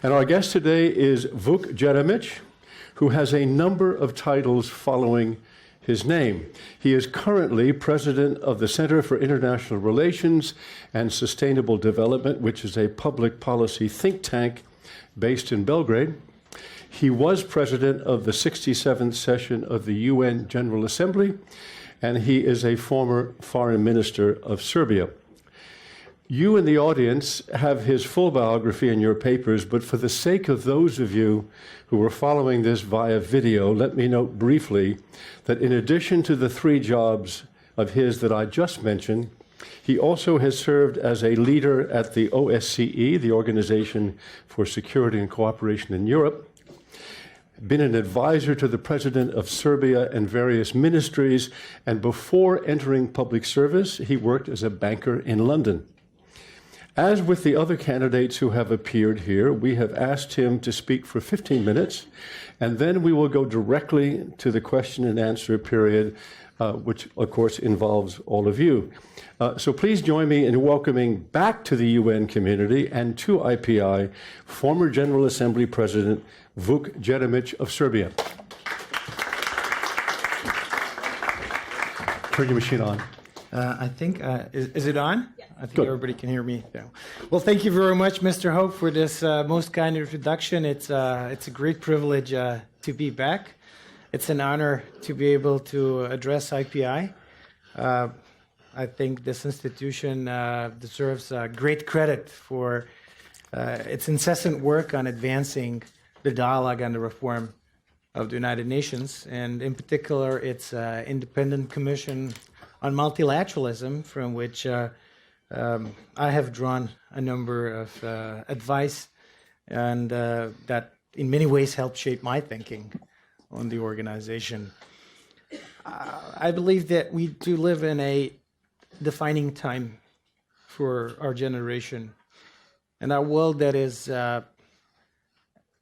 And our guest today is Vuk Jeremić, who has a number of titles following his name. He is currently president of the Center for International Relations and Sustainable Development, which is a public policy think tank based in Belgrade. He was president of the 67th session of the UN General Assembly, and he is a former foreign minister of Serbia. You in the audience have his full biography in your papers, but for the sake of those of you who are following this via video, let me note briefly that in addition to the 3 jobs of his that I just mentioned, he also has served as a leader at the OSCE, the Organization for Security and Cooperation in Europe, been an advisor to the President of Serbia and various ministries, and before entering public service, he worked as a banker in London. As with the other candidates who have appeared here, we have asked him to speak for 15 minutes, and then we will go directly to the question and answer period, which, of course, involves all of you. So please join me in welcoming back to the UN community and to IPI, former General Assembly President Vuk Jeremić of Serbia. Turn your machine on. I think, is it on? Yes. I think Good. everybody can hear me now. Well, thank you very much, Mr. Hope, for this most kind introduction. It's a great privilege to be back. It's an honor to be able to address IPI. I think this institution deserves great credit for its incessant work on advancing the dialogue on the reform of the United Nations, and in particular, its independent commission on multilateralism, from which I have drawn a number of advice, and that in many ways helped shape my thinking on the organization. I believe that we do live in a defining time for our generation, and our world that is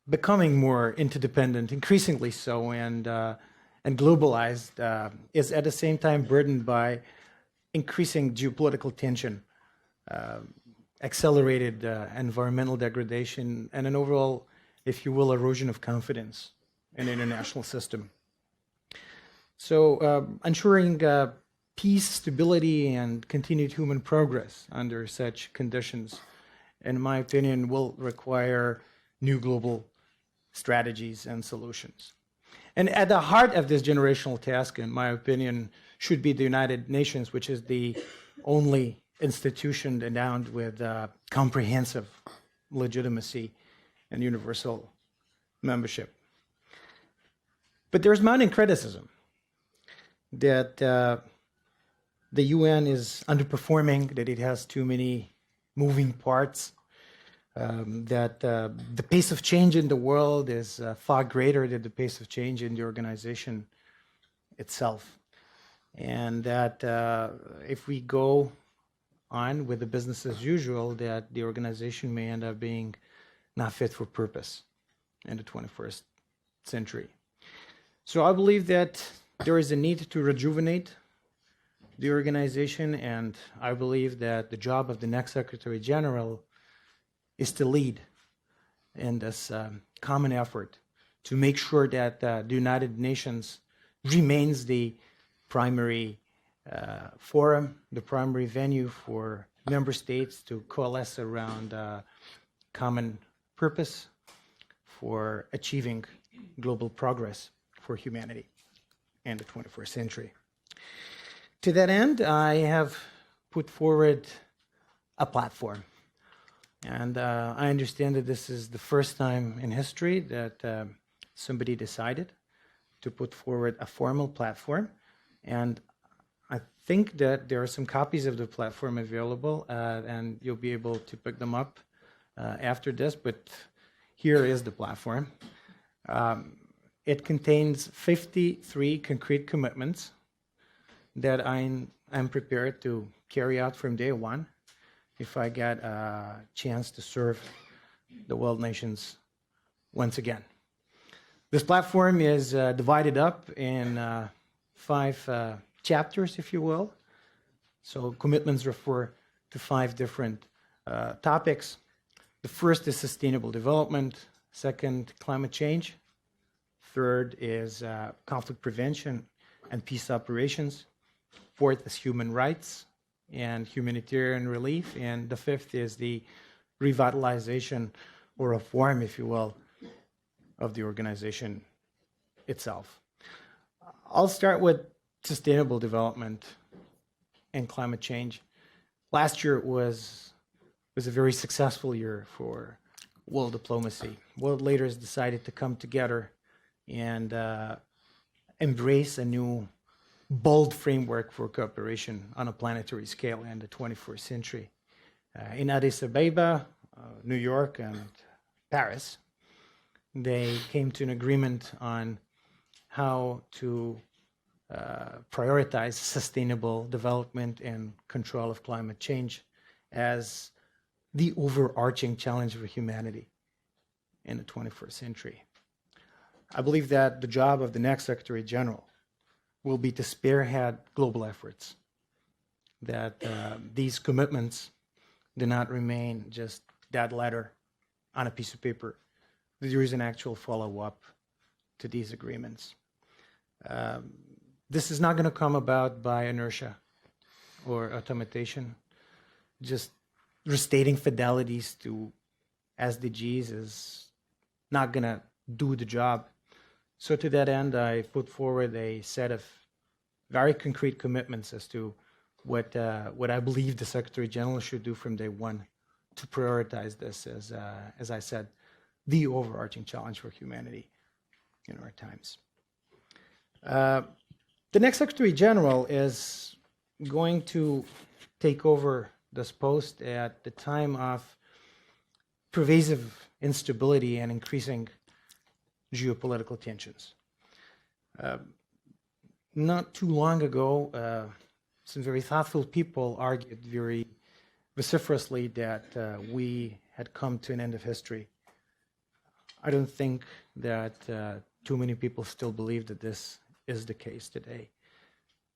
becoming more interdependent, increasingly so, and globalized, is at the same time burdened by increasing geopolitical tension, accelerated environmental degradation, and an overall, if you will, erosion of confidence in the international system. So ensuring peace, stability, and continued human progress under such conditions, in my opinion, will require new global strategies and solutions. And at the heart of this generational task, in my opinion, should be the United Nations, which is the only institution endowed with comprehensive legitimacy and universal membership. But there's mounting criticism that the UN is underperforming, that it has too many moving parts, that the pace of change in the world is far greater than the pace of change in the organization itself. And that if we go on with the business as usual, that the organization may end up being not fit for purpose in the 21st century. So I believe that there is a need to rejuvenate the organization, and I believe that the job of the next Secretary General is to lead in this common effort to make sure that the United Nations remains the primary forum, the primary venue for member states to coalesce around common purpose for achieving global progress for humanity in the 21st century. To that end, I have put forward a platform. And I understand that this is the first time in history that somebody decided to put forward a formal platform. And I think that there are some copies of the platform available, and you'll be able to pick them up after this. But here is the platform. It contains 53 concrete commitments that I'm prepared to carry out from day one if I get a chance to serve the world nations once again. This platform is divided up in 5 chapters, if you will. So commitments refer to 5 different topics. The first is sustainable development. Second, climate change. Third is conflict prevention and peace operations. Fourth is human rights and humanitarian relief. And the fifth is the revitalization or reform, if you will, of the organization itself. I'll start with sustainable development and climate change. Last year was a very successful year for world diplomacy. World leaders decided to come together and embrace a new bold framework for cooperation on a planetary scale in the 21st century. In Addis Ababa, New York, and Paris, they came to an agreement on how to prioritize sustainable development and control of climate change as the overarching challenge for humanity in the 21st century. I believe that the job of the next Secretary General will be to spearhead global efforts, that these commitments do not remain just dead letter on a piece of paper. There is an actual follow-up to these agreements. This is not going to come about by inertia or automation. Just restating fidelities to SDGs is not going to do the job. So to that end, I put forward a set of very concrete commitments as to what I believe the Secretary General should do from day one to prioritize this as I said, the overarching challenge for humanity in our times. The next Secretary General is going to take over this post at the time of pervasive instability and increasing geopolitical tensions. Not too long ago, some very thoughtful people argued very vociferously that we had come to an end of history. I don't think that too many people still believe that this is the case today.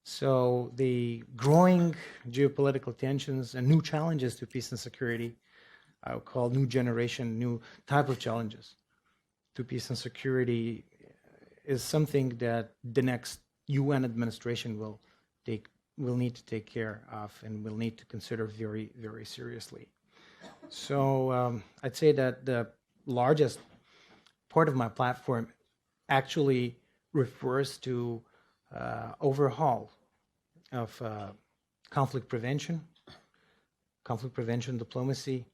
So the growing geopolitical tensions and new challenges to peace and security, I would call new generation, new type of challenges to peace and security, is something that the next UN administration will need to take care of and will need to consider very, very seriously. So I'd say that the largest part of my platform actually refers to overhaul of conflict prevention diplomacy,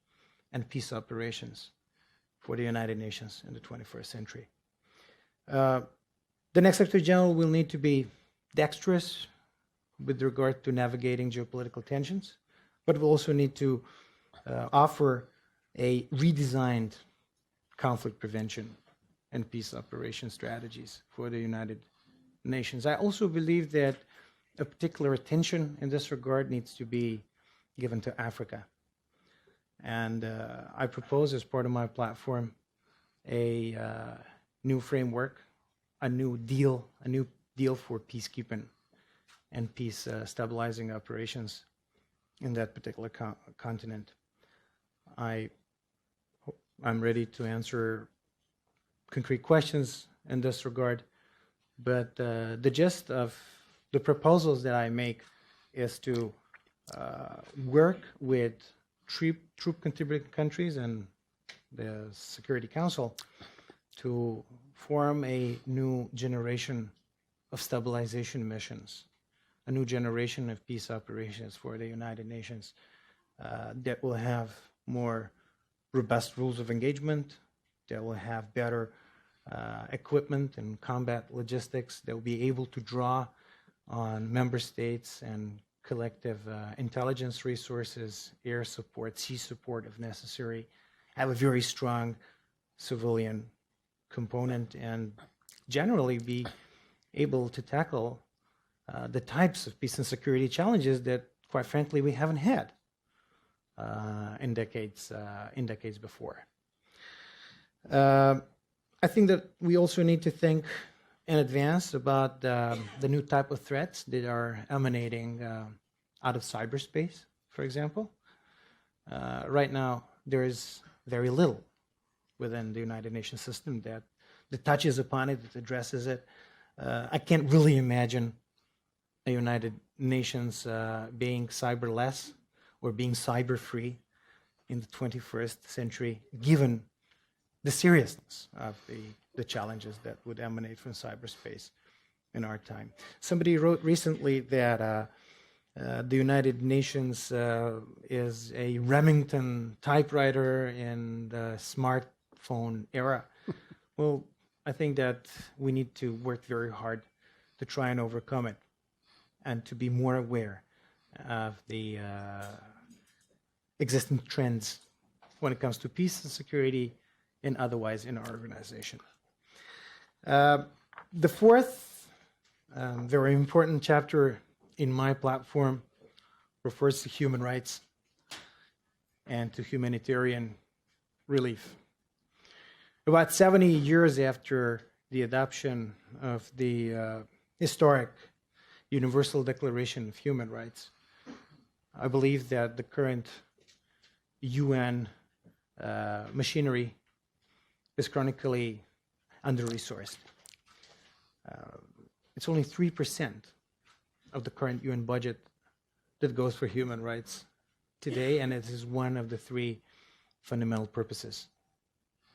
and peace operations for the United Nations in the 21st century. The next Secretary General will need to be dexterous with regard to navigating geopolitical tensions, but will also need to offer a redesigned conflict prevention and peace operation strategies for the United Nations. I also believe that a particular attention in this regard needs to be given to Africa. And I propose as part of my platform a new framework, a new deal for peacekeeping and peace stabilizing operations in that particular continent. I'm ready to answer concrete questions in this regard, but the gist of the proposals that I make is to work with troop contributing countries and the Security Council to form a new generation of stabilization missions, a new generation of peace operations for the United Nations that will have more robust rules of engagement, that will have better equipment and combat logistics, that will be able to draw on member states and collective intelligence resources, air support, sea support if necessary, have a very strong civilian component, and generally be able to tackle the types of peace and security challenges that, quite frankly, we haven't had in decades before. I think that we also need to think in advance about the new type of threats that are emanating out of cyberspace, for example. Right now, there is very little within the United Nations system that touches upon it, that addresses it. I can't really imagine a United Nations being cyberless or being cyber-free in the 21st century, given the seriousness of the challenges that would emanate from cyberspace in our time. Somebody wrote recently that the United Nations is a Remington typewriter in the smartphone era. Well, I think that we need to work very hard to try and overcome it and to be more aware of the existing trends when it comes to peace and security and otherwise in our organization. The fourth very important chapter in my platform refers to human rights and to humanitarian relief. About 70 years after the adoption of the historic Universal Declaration of Human Rights, I believe that the current UN machinery is chronically under-resourced. It's only 3% of the current UN budget that goes for human rights today, and it is one of the three fundamental purposes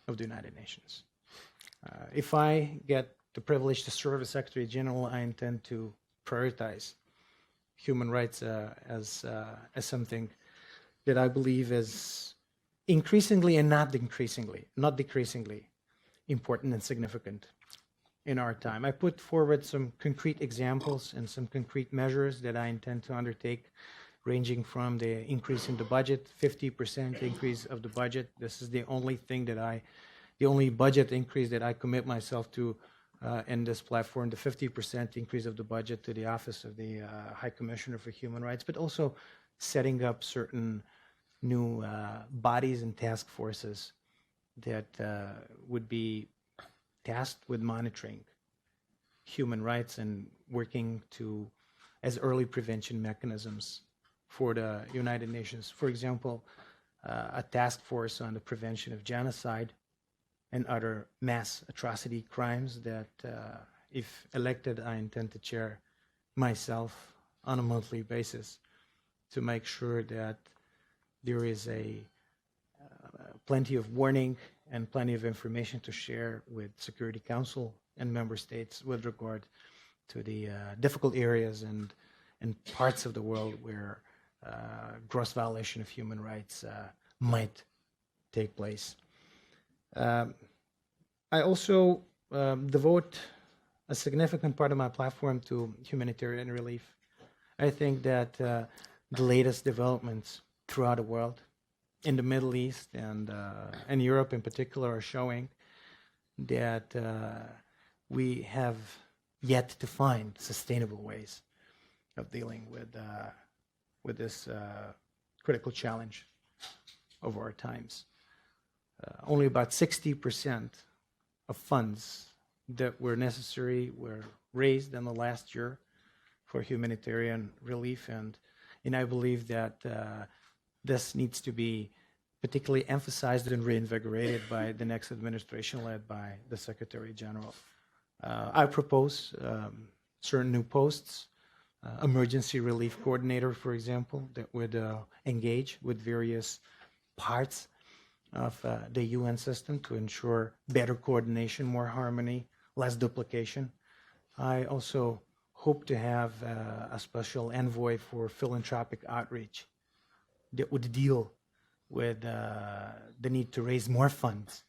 of the United Nations. If I get the privilege to serve as Secretary General, I intend to prioritize human rights as something that I believe is increasingly and not decreasingly important and significant in our time. I put forward some concrete examples and some concrete measures that I intend to undertake, ranging from the increase in the budget, 50% increase of the budget. This is the only budget increase that I commit myself to in this platform, the 50% increase of the budget to the Office of the High Commissioner for Human Rights, but also setting up certain new bodies and task forces that would be tasked with monitoring human rights and working as early prevention mechanisms for the United Nations. For example, a task force on the prevention of genocide and other mass atrocity crimes that, if elected, I intend to chair myself on a monthly basis to make sure that there is plenty of warning and plenty of information to share with Security Council and member states with regard to the difficult areas and parts of the world where gross violation of human rights might take place. I also devote a significant part of my platform to humanitarian relief. I think that the latest developments throughout the world, in the Middle East and Europe in particular, are showing that we have yet to find sustainable ways of dealing with this critical challenge of our times. Only about 60% of funds that were necessary were raised in the last year for humanitarian relief, and I believe that this needs to be particularly emphasized and reinvigorated by the next administration led by the Secretary General. I propose certain new posts, emergency relief coordinator, for example, that would engage with various parts of the UN system to ensure better coordination, more harmony, less duplication. I also hope to have a special envoy for philanthropic outreach that would deal with the need to raise more funds,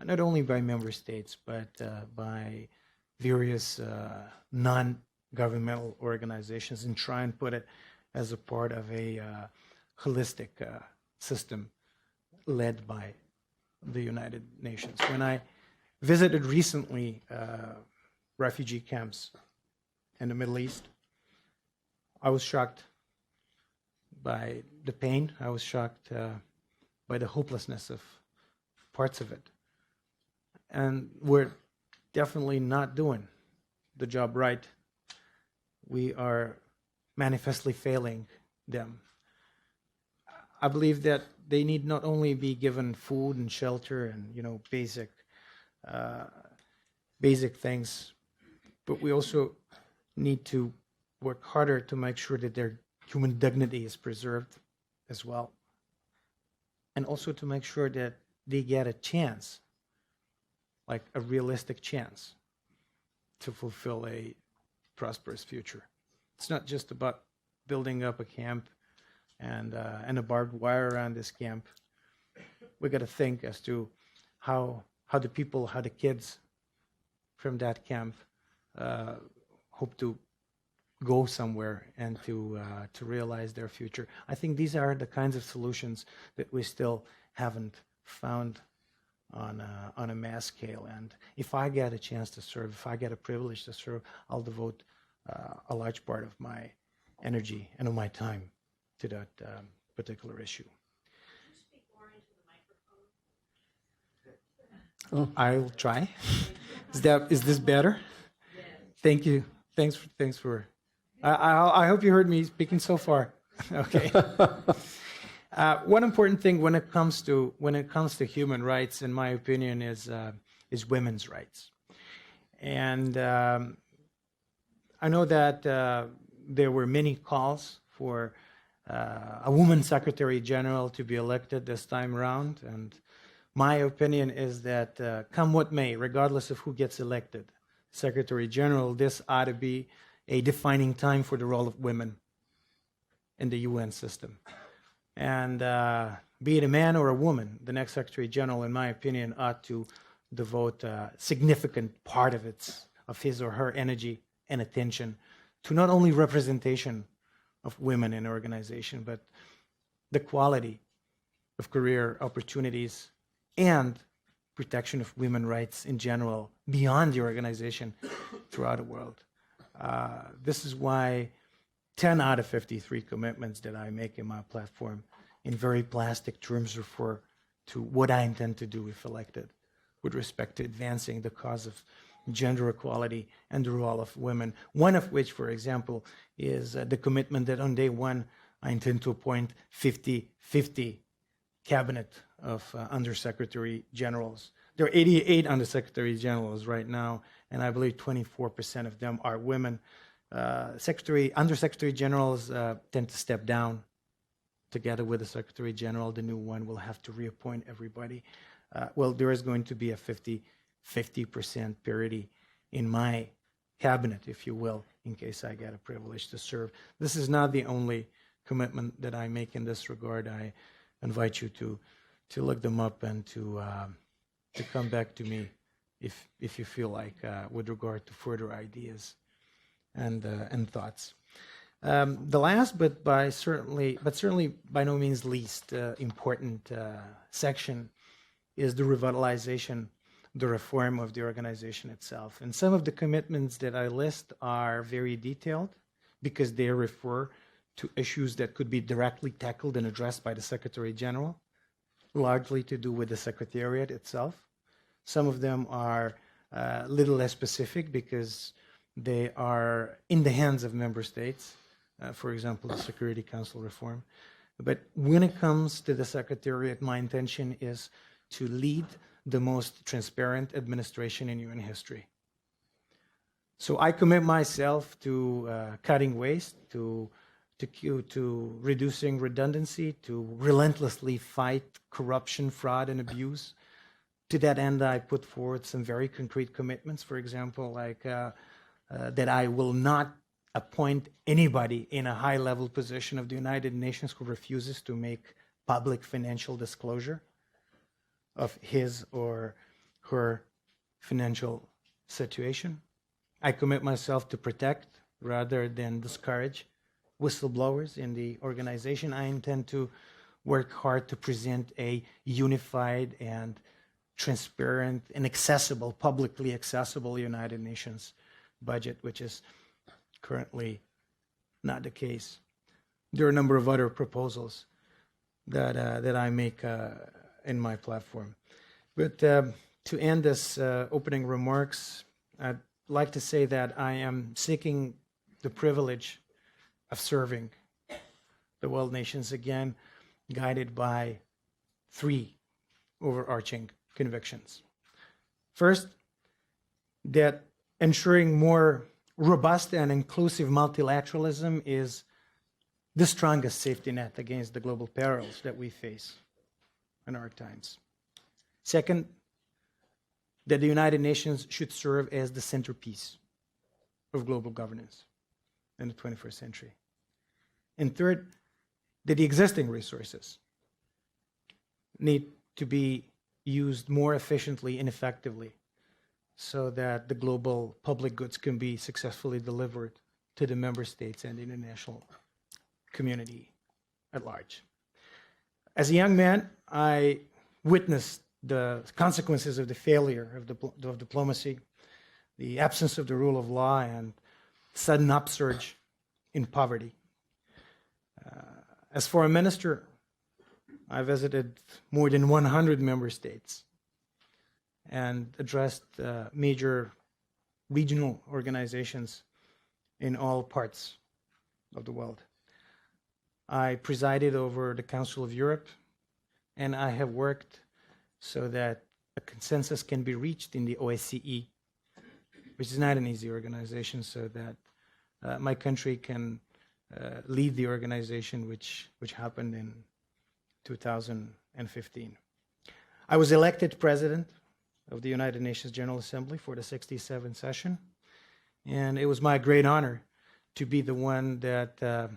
not only by member states, but by various non-governmental organizations, and try and put it as a part of a holistic system led by the United Nations. When I visited recently refugee camps in the Middle East, I was shocked by the pain. I was shocked by the hopelessness of parts of it. And we're definitely not doing the job right. We are manifestly failing them. I believe that they need not only be given food and shelter and basic things, but we also need to work harder to make sure that their human dignity is preserved as well, and also to make sure that they get a chance, like a realistic chance, to fulfill a prosperous future. It's not just about building up a camp and a barbed wire around this camp. We got to think as to how the kids from that camp hope to go somewhere and to realize their future. I think these are the kinds of solutions that we still haven't found on a mass scale. And if I get a chance to serve, if I get a privilege to serve, I'll devote a large part of my energy and of my time to that particular issue. Oh, I'll try. Is this better? Yes. Thank you. Thanks for. I hope you heard me speaking so far. Okay. One important thing when it comes to human rights, in my opinion, is women's rights. And I know that there were many calls for a woman Secretary General to be elected this time around, and my opinion is that come what may, regardless of who gets elected Secretary General, this ought to be a defining time for the role of women in the UN system. And be it a man or a woman, the next Secretary General, in my opinion, ought to devote a significant part of his or her energy and attention to not only representation of women in an organization, but the quality of career opportunities and protection of women's rights in general beyond the organization throughout the world. This is why 10 out of 53 commitments that I make in my platform in very plastic terms refer to what I intend to do if elected with respect to advancing the cause of gender equality and the role of women. One of which, for example, is the commitment that on day one I intend to appoint 50-50 cabinet of undersecretary generals. There are 88 undersecretary generals right now, and I believe 24% of them are women. Undersecretary generals tend to step down. Together with the Secretary General, the new one will have to reappoint everybody. Well, there is going to be a 50% parity in my cabinet, if you will, in case I get a privilege to serve. This is not the only commitment that I make in this regard. I invite you to look them up and to come back to me if you feel like with regard to further ideas and thoughts. The last, but certainly by no means least important section is the revitalization, the reform of the organization itself. And some of the commitments that I list are very detailed because they refer to issues that could be directly tackled and addressed by the Secretary General, largely to do with the Secretariat itself. Some of them are a little less specific because they are in the hands of member states, for example, the Security Council reform. But when it comes to the Secretariat, my intention is to lead the most transparent administration in UN history. So I commit myself to cutting waste, to reducing redundancy, to relentlessly fight corruption, fraud, and abuse. To that end, I put forward some very concrete commitments, for example, like that I will not appoint anybody in a high-level position of the United Nations who refuses to make public financial disclosure of his or her financial situation. I commit myself to protect rather than discourage whistleblowers in the organization. I intend to work hard to present a unified and transparent and accessible, publicly accessible United Nations budget, which is currently not the case. There are a number of other proposals that I make in my platform. But to end this opening remarks, I'd like to say that I am seeking the privilege of serving the world nations again, guided by three overarching convictions. First, that ensuring more robust and inclusive multilateralism is the strongest safety net against the global perils that we face in our times. Second, that the United Nations should serve as the centerpiece of global governance in the 21st century. And third, that the existing resources need to be used more efficiently and effectively so that the global public goods can be successfully delivered to the member states and the international community at large. As a young man, I witnessed the consequences of the failure of diplomacy, the absence of the rule of law, and sudden upsurge in poverty. As foreign minister, I visited more than 100 member states and addressed major regional organizations in all parts of the world. I presided over the Council of Europe, and I have worked so that a consensus can be reached in the OSCE, which is not an easy organization, so that my country can lead the organization, which happened in 2015. I was elected president of the United Nations General Assembly for the 67th session, and it was my great honor to be the one that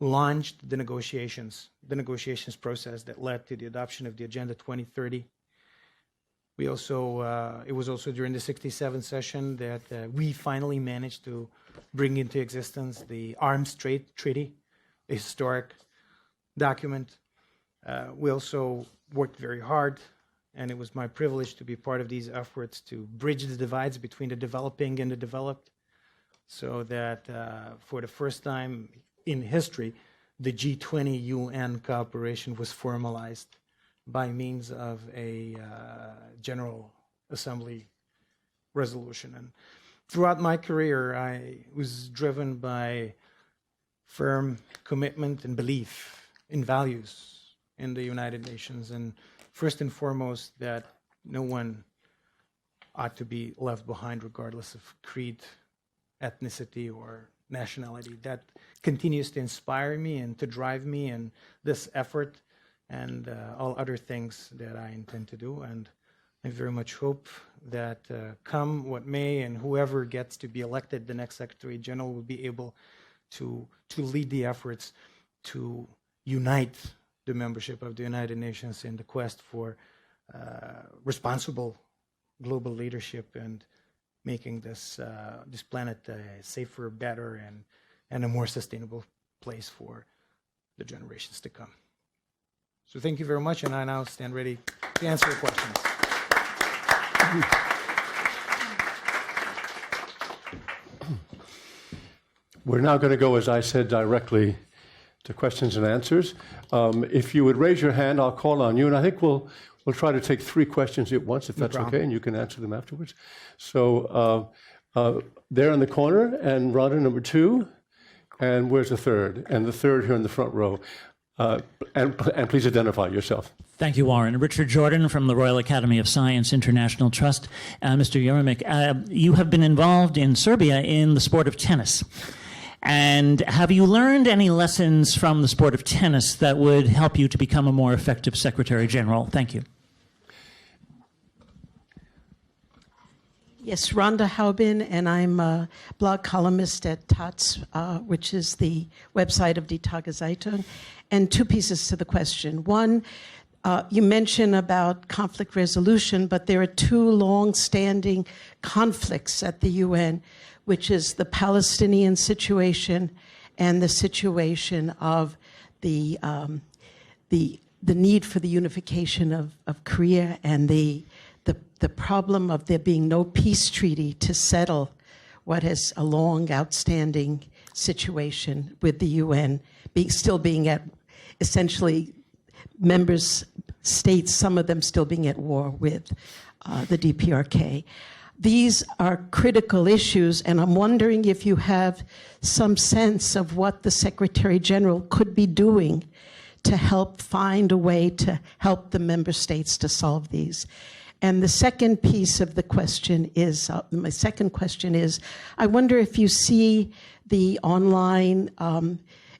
launched the negotiations process that led to the adoption of the Agenda 2030. We also, it was also during the 67th session that we finally managed to bring into existence the Arms Trade Treaty, a historic document. We also worked very hard, and it was my privilege to be part of these efforts to bridge the divides between the developing and the developed, so that for the first time in history, the G20 UN cooperation was formalized by means of a General Assembly resolution. And throughout my career, I was driven by firm commitment and belief in values in the United Nations, and first and foremost, that no one ought to be left behind regardless of creed, ethnicity, or nationality. That continues to inspire me and to drive me in this effort and all other things that I intend to do. And I very much hope that come what may, and whoever gets to be elected the next Secretary General will be able to lead the efforts to unite the membership of the United Nations in the quest for responsible global leadership and making this planet a safer, better, and a more sustainable place for the generations to come. So thank you very much, and I now stand ready to answer your questions. We're now going to go, as I said, directly to questions and answers. If you would raise your hand, I'll call on you, and I think we'll try to take 3 questions at once, if that's okay, and you can answer them afterwards. So there in the corner, and Rhonda, number 2, and where's the third? And the third here in the front row. And please identify yourself. Thank you, Warren. Richard Jordan from the Royal Academy of Science International Trust. Mr. Jeremić, you have been involved in Serbia in the sport of tennis. And have you learned any lessons from the sport of tennis that would help you to become a more effective Secretary General? Thank you. Yes, Rhonda Haubin, and I'm a blog columnist at TATS, which is the website of Die Tageszeitung. And 2 pieces to the question. One, you mentioned about conflict resolution, but there are 2 long-standing conflicts at the UN, which is the Palestinian situation and the situation of the need for the unification of Korea, and the problem of there being no peace treaty to settle what is a long outstanding situation with the UN still being at essentially members states, some of them still being at war with the DPRK. These are critical issues, and I'm wondering if you have some sense of what the Secretary General could be doing to help find a way to help the member states to solve these. And the second piece of the question is, my second question is, I wonder if you see the online,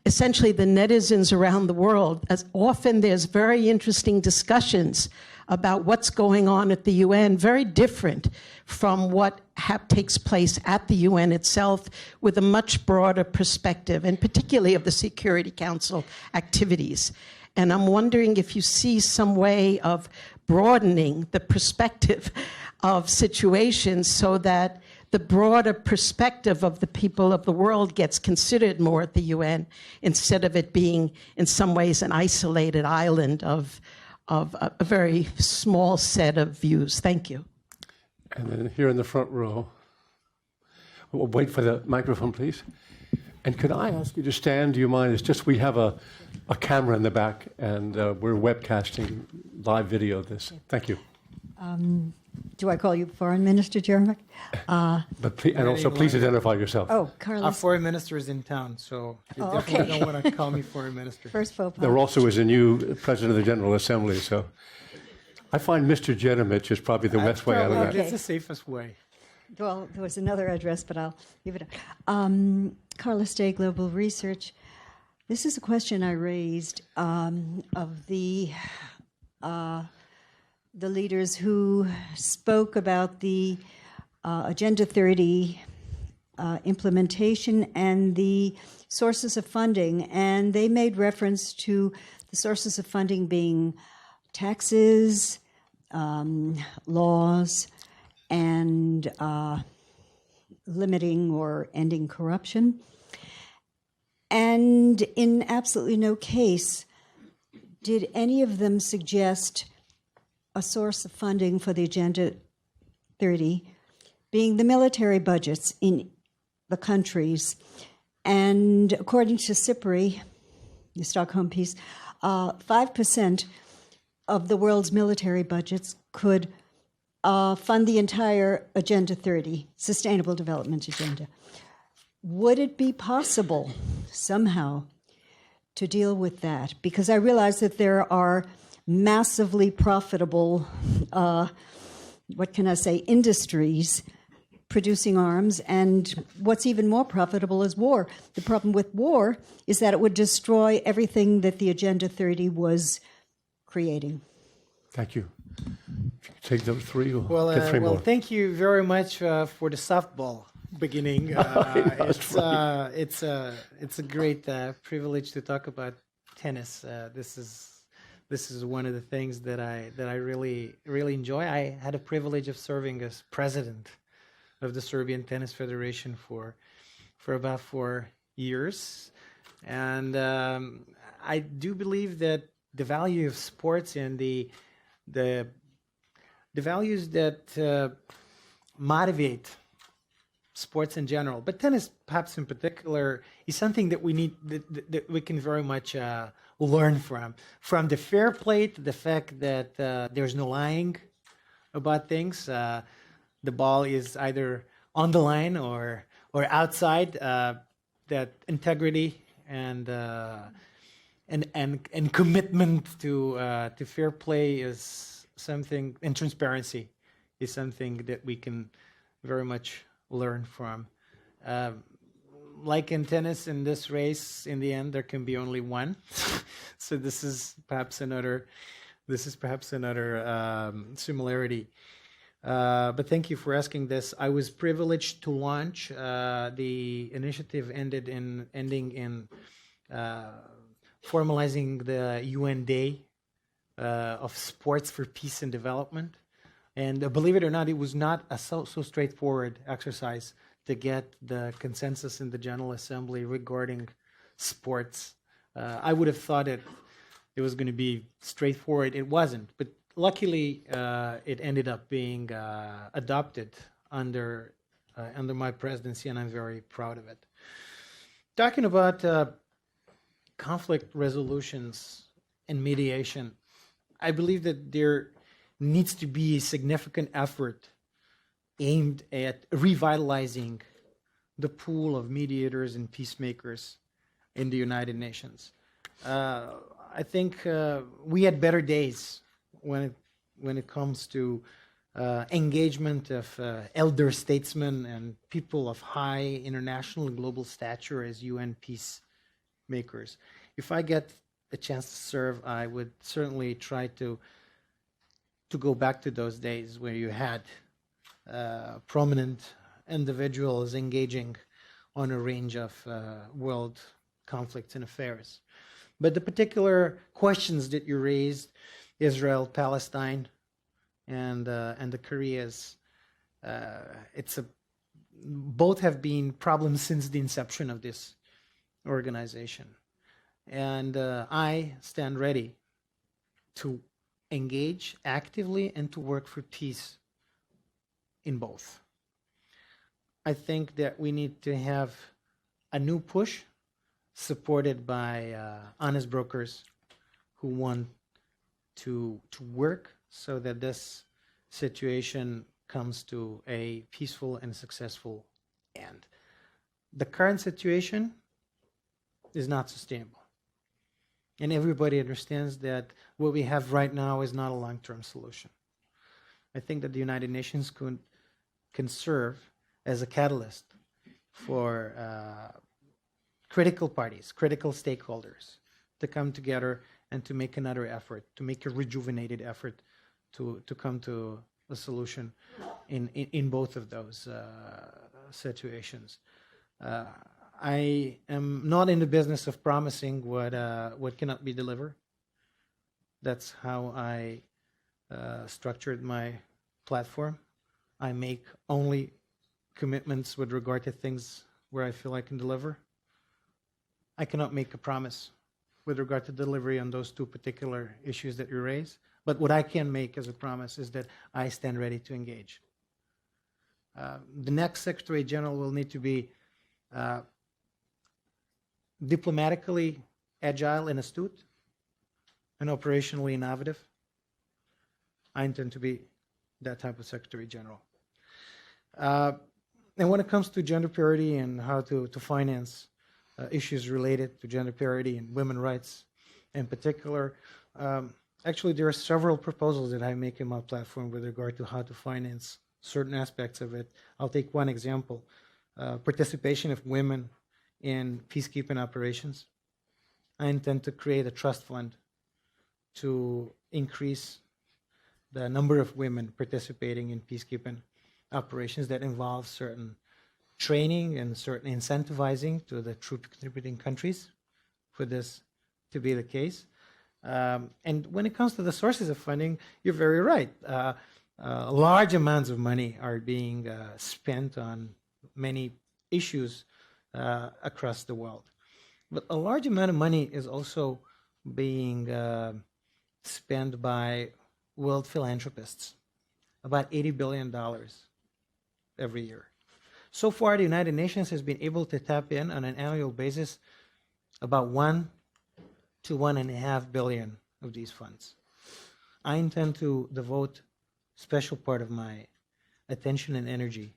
essentially the netizens around the world, as often there's very interesting discussions about what's going on at the UN, very different from what takes place at the UN itself, with a much broader perspective, and particularly of the Security Council activities. And I'm wondering if you see some way of broadening the perspective of situations so that the broader perspective of the people of the world gets considered more at the UN, instead of it being, in some ways, an isolated island of a very small set of views. Thank you. And then here in the front row, we'll wait for the microphone, please. And could I ask you to stand? Do you mind? It's just we have a camera in the back, and we're webcasting live video of this. Thank you. Do I call you Foreign Minister Jeremić? But please, and also, please identify yourself. Oh, Our Carlos. foreign minister is in town, so you Oh, definitely okay. don't want to call me foreign minister. First faux pas. There also is a new president of the General Assembly, so I find Mr. Jeremić is probably the best way out of that. Okay. It's the safest way. Well, there was another address, but I'll leave it up. Carlos Day, Global Research. This is a question I raised of the leaders who spoke about the Agenda 30 implementation and the sources of funding. And they made reference to the sources of funding being taxes, laws, and limiting or ending corruption. And in absolutely no case did any of them suggest a source of funding for the Agenda 30 being the military budgets in the countries. And according to CIPRI, the Stockholm piece, 5% of the world's military budgets could fund the entire Agenda 30, Sustainable Development Agenda. Would it be possible somehow to deal with that? Because I realize that there are massively profitable, industries producing arms, and what's even more profitable is war. The problem with war is that it would destroy everything that the Agenda 30 was creating. Thank you. If you could take those three, we'll Well, get three more. thank you very much for the softball beginning. It's a great privilege to talk about tennis. This is one of the things that I really enjoy. I had a privilege of serving as president of the Serbian Tennis Federation for about 4 years, and I do believe that the value of sports and the values that motivate sports in general, but tennis perhaps in particular, is something that we need that we can very much learn from the fair play to the fact that there's no lying about things. The ball is either on the line or outside. That integrity and commitment to fair play is something, and transparency is something that we can very much learn from. Like in tennis, in this race, in the end, there can be only one. So this is perhaps another similarity. But thank you for asking this. I was privileged to launch the initiative, ending in formalizing the UN Day of Sports for Peace and Development. And believe it or not, it was not a so straightforward exercise to get the consensus in the General Assembly regarding sports. I would have thought it was going to be straightforward. It wasn't, but luckily it ended up being adopted under my presidency, and I'm very proud of it. Talking about conflict resolutions and mediation, I believe that there needs to be a significant effort aimed at revitalizing the pool of mediators and peacemakers in the United Nations. I think we had better days when it comes to engagement of elder statesmen and people of high international and global stature as UN peacemakers. If I get a chance to serve, I would certainly try to go back to those days where you had prominent individuals engaging on a range of world conflicts and affairs. But the particular questions that you raised, Israel, Palestine, and the Koreas, both have been problems since the inception of this organization. And I stand ready to engage actively and to work for peace in both. I think that we need to have a new push supported by honest brokers who want to work so that this situation comes to a peaceful and successful end. The current situation is not sustainable. And everybody understands that what we have right now is not a long-term solution. I think that the United Nations can serve as a catalyst for critical parties, critical stakeholders to come together and to make another effort, to make a rejuvenated effort to come to a solution in both of those situations. I am not in the business of promising what cannot be delivered. That's how I structured my platform. I make only commitments with regard to things where I feel I can deliver. I cannot make a promise with regard to delivery on those two particular issues that you raise. But what I can make as a promise is that I stand ready to engage. The next Secretary General will need to be diplomatically agile and astute and operationally innovative. I intend to be that type of Secretary General. And when it comes to gender parity and how to finance issues related to gender parity and women's rights in particular, actually there are several proposals that I make in my platform with regard to how to finance certain aspects of it. I'll take one example, participation of women in peacekeeping operations. I intend to create a trust fund to increase the number of women participating in peacekeeping operations that involve certain training and certain incentivizing to the troop contributing countries for this to be the case. And when it comes to the sources of funding, you're very right. Large amounts of money are being spent on many issues across the world. But a large amount of money is also being spent by world philanthropists, about $80 billion every year. So far, the United Nations has been able to tap in on an annual basis about 1 to 1.5 billion of these funds. I intend to devote a special part of my attention and energy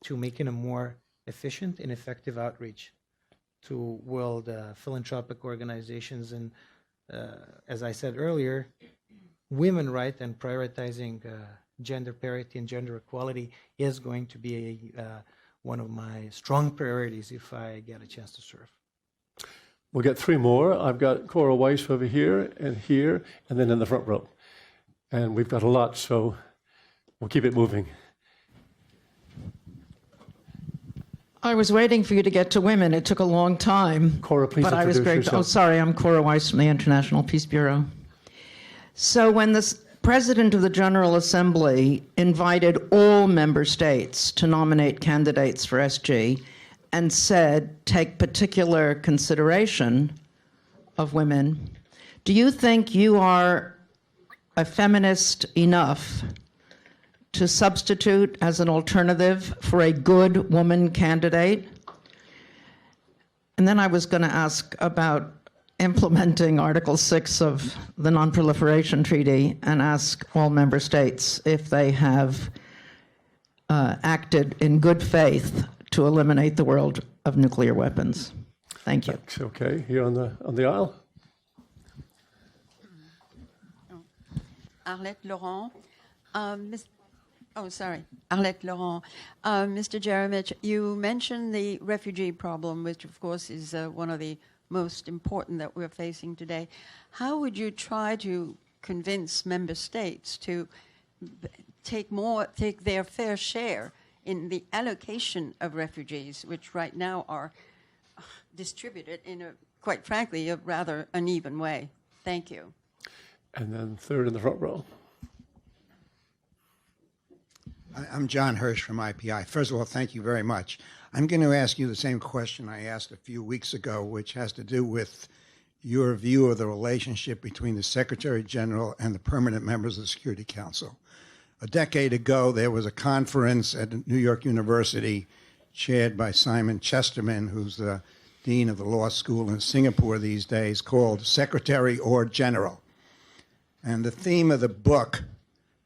to making a more efficient and effective outreach to world philanthropic organizations. And as I said earlier, women's rights and prioritizing gender parity and gender equality is going to be one of my strong priorities if I get a chance to serve. We'll get three more. I've got Cora Weiss over here, and then in the front row. And we've got a lot, so we'll keep it moving. I was waiting for you to get to women. It took a long time. Cora, please but I was introduce grateful. yourself. Oh, sorry, I'm Cora Weiss from the International Peace Bureau. So when the President of the General Assembly invited all member states to nominate candidates for SG and said, take particular consideration of women, do you think you are a feminist enough to substitute as an alternative for a good woman candidate? And then I was going to ask about implementing Article 6 of the Non-Proliferation Treaty and ask all member states if they have acted in good faith to eliminate the world of nuclear weapons. Thank you. Okay, here on the aisle. Arlette Laurent. Arlette Laurent. Mr. Jeremić, you mentioned the refugee problem, which of course is one of the most important that we're facing today. How would you try to convince member states to take their fair share in the allocation of refugees, which right now are distributed in a, quite frankly, a rather uneven way? Thank you. And then third in the front row. I'm John Hirsch from IPI. First of all, thank you very much. I'm going to ask you the same question I asked a few weeks ago, which has to do with your view of the relationship between the Secretary General and the permanent members of the Security Council. A decade ago, there was a conference at New York University chaired by Simon Chesterman, who's the dean of the law school in Singapore these days, called Secretary or General. And the theme of the book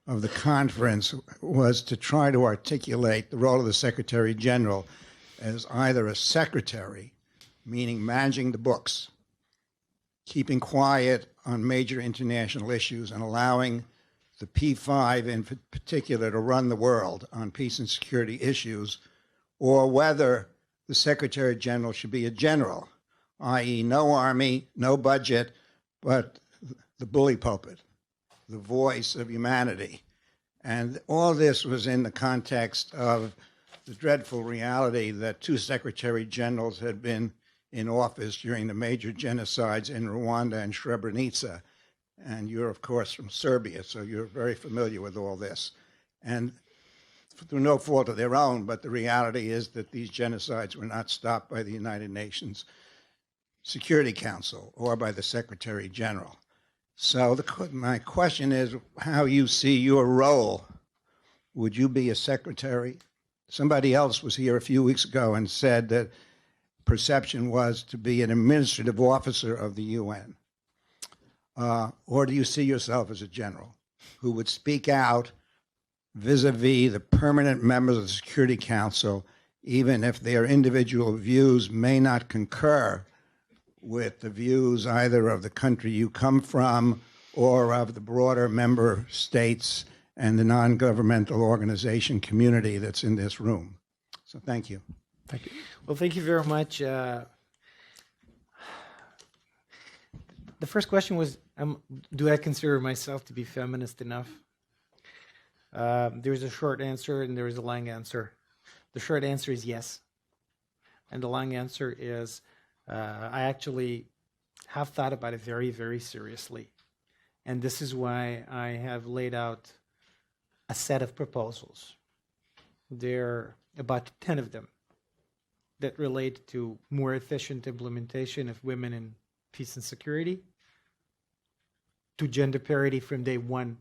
of the conference was to try to articulate the role of the Secretary General as either a secretary, meaning managing the books, keeping quiet on major international issues and allowing the P5 in particular to run the world on peace and security issues, or whether the Secretary General should be a general, i.e. no army, no budget, but the bully pulpit, the voice of humanity. And all this was in the context of the dreadful reality that two Secretary Generals had been in office during the major genocides in Rwanda and Srebrenica. And you're, of course, from Serbia, so you're very familiar with all this. And through no fault of their own, but the reality is that these genocides were not stopped by the United Nations Security Council or by the Secretary General. So my question is how you see your role. Would you be a secretary? Somebody else was here a few weeks ago and said that perception was to be an administrative officer of the UN. Or do you see yourself as a general who would speak out vis-a-vis the permanent members of the Security Council, even if their individual views may not concur with the views either of the country you come from or of the broader member states and the non-governmental organization community that's in this room? So thank you. Thank you. Well, thank you very much. The first question was, do I consider myself to be feminist enough? There's a short answer and there is a long answer. The short answer is yes. And the long answer is I actually have thought about it very, very seriously. And this is why I have laid out a set of proposals. There are about 10 of them that relate to more efficient implementation of women in peace and security, to gender parity from day one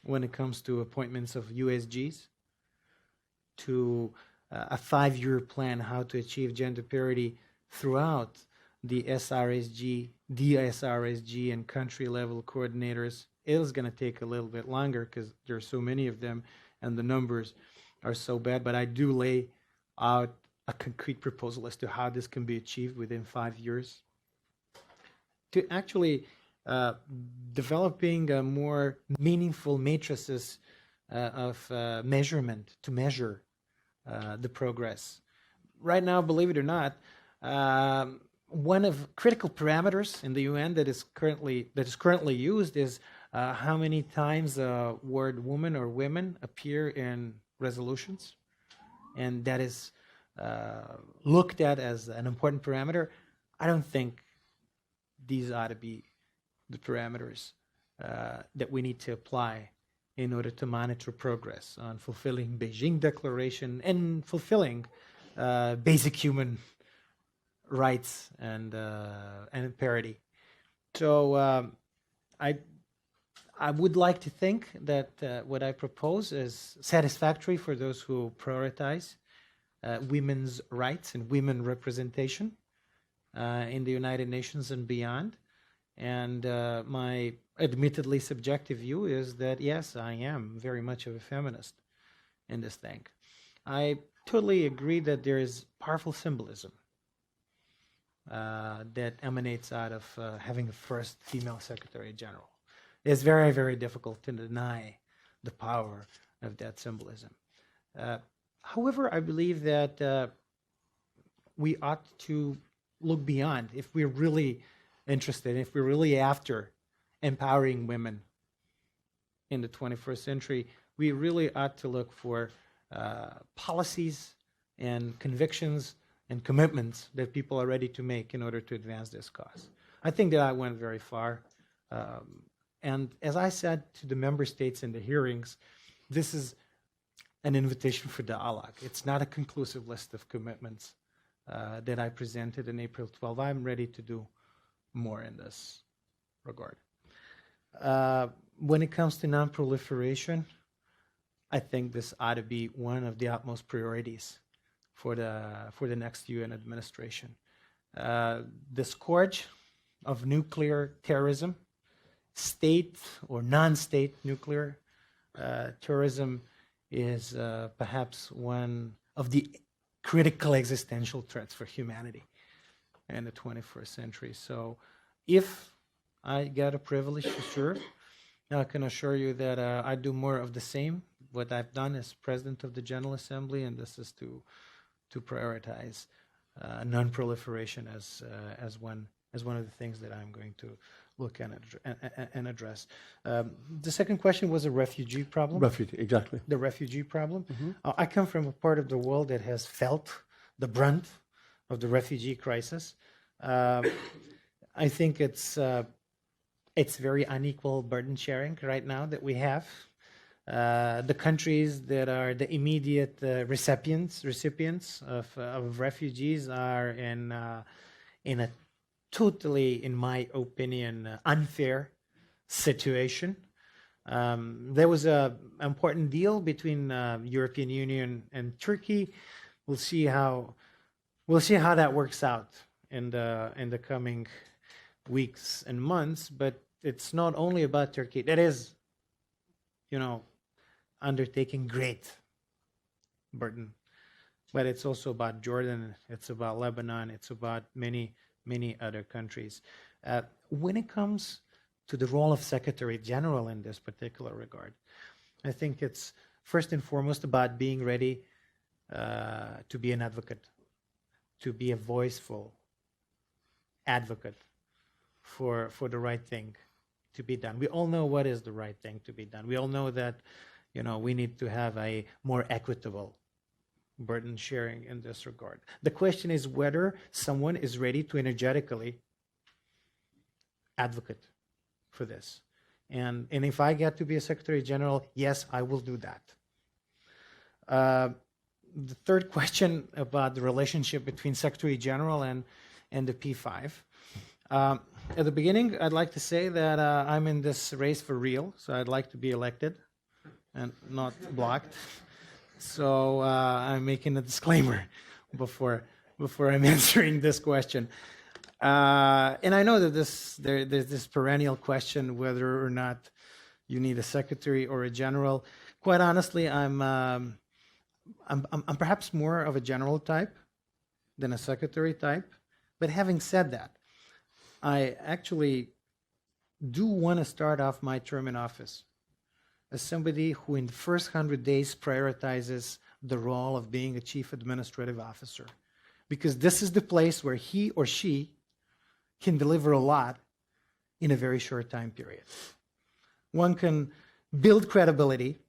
when it comes to appointments of USGs, to a 5-year plan how to achieve gender parity throughout the SRSG, DSRSG, and country-level coordinators. It is going to take a little bit longer because there are so many of them and the numbers are so bad, but I do lay out a concrete proposal as to how this can be achieved within 5 years. To actually developing a more meaningful matrices of measurement to measure the progress. Right now, believe it or not, one of critical parameters in the UN that is currently used is how many times the word woman or women appear in resolutions, and that is looked at as an important parameter. I don't think these ought to be the parameters that we need to apply in order to monitor progress on fulfilling Beijing Declaration and fulfilling basic human rights and parity. So I would like to think that what I propose is satisfactory for those who prioritize women's rights and women representation in the United Nations and beyond. And my admittedly subjective view is that, yes, I am very much of a feminist in this thing. I totally agree that there is powerful symbolism that emanates out of having a first female Secretary General. it's very, very difficult to deny the power of that symbolism. However, I believe that we ought to look beyond. If we're really interested, if we're really after empowering women in the 21st century, we really ought to look for policies and convictions and commitments that people are ready to make in order to advance this cause. I think that I went very far. And as I said to the member states in the hearings, this is an invitation for dialogue. It's not a conclusive list of commitments that I presented in April 12. I'm ready to do more in this regard. When it comes to non-proliferation, I think this ought to be one of the utmost priorities for the next UN administration. The scourge of nuclear terrorism, state or non-state nuclear terrorism, is perhaps one of the critical existential threats for humanity in the 21st century. So if I get a privilege to serve, I can assure you that I do more of the same. What I've done as President of the General Assembly, and this is to prioritize non-proliferation as one of the things that I'm going to look at and address. The second question was a refugee problem. Refugee, exactly. The refugee problem. I come from a part of the world that has felt the brunt of the refugee crisis. I think it's very unequal burden sharing right now that we have. The countries that are the immediate recipients of refugees are in a totally, in my opinion, unfair situation. There was an important deal between European Union and Turkey. We'll see how that works out in the coming weeks and months. But it's not only about Turkey. That is, undertaking great burden. But it's also about Jordan. It's about Lebanon. It's about many other countries. When it comes to the role of Secretary General in this particular regard, I think it's first and foremost about being ready to be an advocate, to be a voiceful advocate for the right thing to be done. We all know what is the right thing to be done. We all know that we need to have a more equitable burden sharing in this regard. The question is whether someone is ready to energetically advocate for this. And if I get to be a Secretary General, yes, I will do that. The third question about the relationship between Secretary General and the P5. At the beginning, I'd like to say that I'm in this race for real, so I'd like to be elected and not blocked. So I'm making a disclaimer before I'm answering this question. And I know that there's this perennial question whether or not you need a secretary or a general. Quite honestly, I'm perhaps more of a general type than a secretary type. But having said that, I actually do want to start off my term in office as somebody who in the first 100 days prioritizes the role of being a chief administrative officer. Because this is the place where he or she can deliver a lot in a very short time period. One can build credibility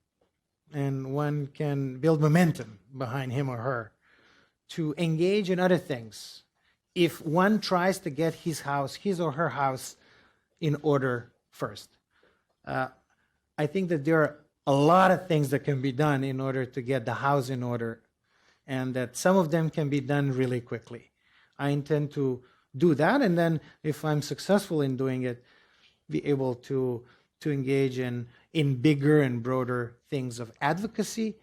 and one can build momentum behind him or her to engage in other things if one tries to get his or her house in order first. I think that there are a lot of things that can be done in order to get the house in order, and that some of them can be done really quickly. I intend to do that, and then if I'm successful in doing it, be able to engage in bigger and broader things of advocacy,